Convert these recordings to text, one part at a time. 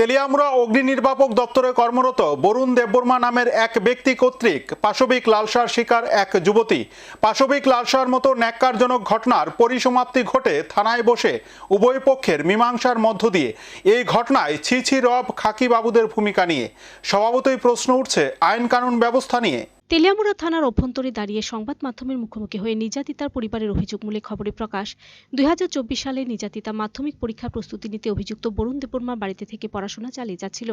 তেলিয়ামুড়া অগ্নি নির্বাপক দপ্তরে কর্মরত বরুণ দেববর্মা নামের এক ব্যক্তি কর্তৃক পাশবিক লালসার শিকার এক যুবতী। পাশবিক লালসার মতো ন্যাক্কারজনক ঘটনার পরিসমাপ্তি ঘটে থানায় বসে উভয় পক্ষের মীমাংসার মধ্য দিয়ে। এই ঘটনায় ছি রব খাকি বাবুদের ভূমিকা নিয়ে স্বভাবতই প্রশ্ন উঠছে আইন কানুন ব্যবস্থা নিয়ে। তেলিয়ামুড়া থানার অভ্যন্তরে দাঁড়িয়ে সংবাদ মাধ্যমের মুখোমুখি হয়ে নির্যাতিতার পরিবারের অভিযোগমূলক খবরে প্রকাশ, 2024 সালে নির্যাতিতা মাধ্যমিক পরীক্ষার প্রস্তুতি নিতে অভিযুক্ত বরুণ দেববর্মা বাড়িতে থেকে পড়াশোনা চালিয়ে যাচ্ছিল।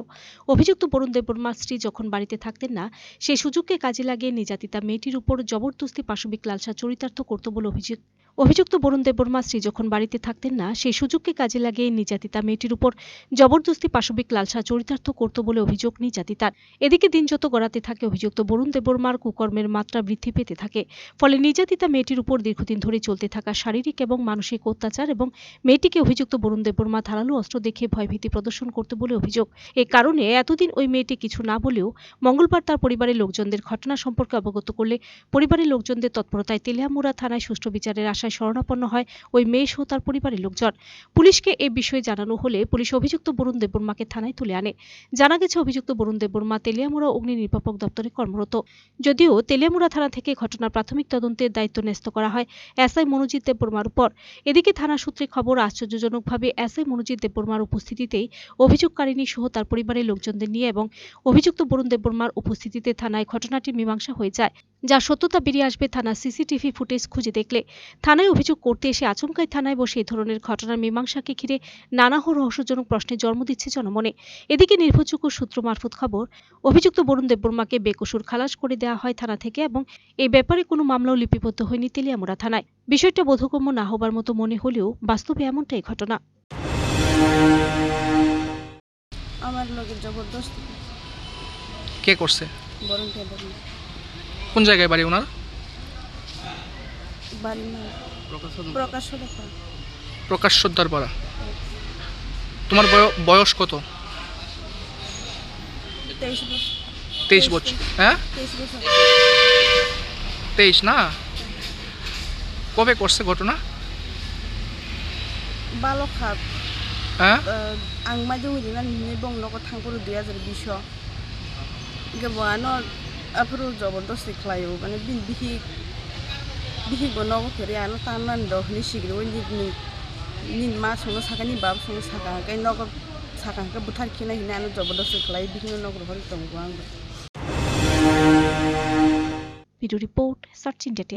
অভিযুক্ত বরুণ দেববর্মার স্ত্রী যখন বাড়িতে থাকতেন না, সেই সুযোগকে কাজে লাগিয়ে নির্যাতিতা মেয়েটির উপর জবরদস্তি পাশবিক লালসা চরিতার্থ করত বলে অভিযুক্ত বরুণ দেববর্মা স্ত্রী যখন বাড়িতে থাকতেন না, সেই সুযোগকে কাজে লাগিয়ে নির্যাতিতা মেয়েটির উপর জবরদস্তি পাশবিক লালসা চরিতার্থ করত বলে অভিযোগ নির্যাতিতার। এদিকে দিন যত গড়াতে থাকে অভিযুক্ত বরুণ দেববর্মার কুকর্মের মাত্রা বৃদ্ধি পেতে থাকে। ফলে নির্যাতিতা মেয়েটির উপর দীর্ঘদিন ধরে চলতে থাকা শারীরিক এবং মানসিক অত্যাচার এবং মেয়েটিকে অভিযুক্ত বরুণ দেববর্মা ধারালো অস্ত্র দেখে ভয়ভীতি প্রদর্শন করতে বলে অভিযোগ। এ কারণে এতদিন ওই মেয়েটি কিছু না বলেও মঙ্গলবার তার পরিবারের লোকজনদের ঘটনা সম্পর্কে অবগত করলে পরিবারের লোকজনদের তৎপরতায় তেলিয়ামুড়া থানায় সুষ্ঠু বিচারের আশায় শরণাপন্ন হয় ওই মেয়ে সহ তার পরিবারের লোকজন। পুলিশকে এ বিষয়ে জানানো হলে পুলিশ অভিযুক্ত বরুণ দেববর্মাকে থানায় তুলে আনে। জানা গেছে অভিযুক্ত বরুণ দেববর্মা তেলিয়ামুড়া অগ্নি নির্বাপক দপ্তরে কর্মরত। যদিও তেলিয়ামুড়া থানা থেকে ঘটনার প্রাথমিক তদন্তের দায়িত্ব ন্যস্ত করা হয় এসআই মনোজিৎ দেববর্মার উপর। এদিকে থানা সূত্রে খবর, আশ্চর্যজনকভাবে এসআই মনোজিৎ দেববর্মার উপস্থিতিতেই অভিযোগকারিণী সহ তার পরিবারের লোকজনদের নিয়ে এবং অভিযুক্ত বরুণ দেববর্মার উপস্থিতিতে থানায় ঘটনাটির মীমাংসা হয়ে যায়। যা সত্যতা বেরিয়ে আসবে থানার সিসিটিভি ফুটেজ খুঁজে দেখলে। থানায় অভিযোগ করতে এসে আচমকাই থানায় বসে এই ধরনের ঘটনার মীমাংসাকে ঘিরে নানাহ রহস্যজনক প্রশ্নের জন্ম দিচ্ছে জনমনে। এদিকে নির্ভরযোগ্য সূত্র মারফত খবর, অভিযুক্ত বরুণ দেববর্মাকে বেকসুর খালাস করে দেওয়া হয় থানা থেকে এবং এই ব্যাপারে কোনো মামলাও লিপিবদ্ধ হয়নি তেলিয়ামুড়া থানায়। বিষয়টা বোধগম্য না হবার মতো মনে হলেও বাস্তবে এমনটাই ঘটনা। আমার লোকের জবরদস্তি কে করছে? বরুণ দেববর্মা। কোন জায়গায় বাড়ি ওনার? বাড়ি না প্রকাশ্যদ্বার পাড়া। তোমার বয়স কত? 23 বছর। 23 বছর। হ্যাঁ, 23 বছর। 23 না? কবে করছে ঘটনা? বালো খাপ হ্যাঁ, आं माइदों होइदिना निने बं न'खौ थांफोरो 2020 गोबाङानो आफोरो जबरदस्ति खालायो माने बिहि गन'बो फेरे आनो ताननानै दहनि सिग्रो नि मा संनो साखानि बाब संनो साखा गाय न'खौ साखाखौ बुथार खिना हिना आनो जबरदस्ति खालायो बिहिनो न'खौ हरि दंगो आंबो। Video report search India.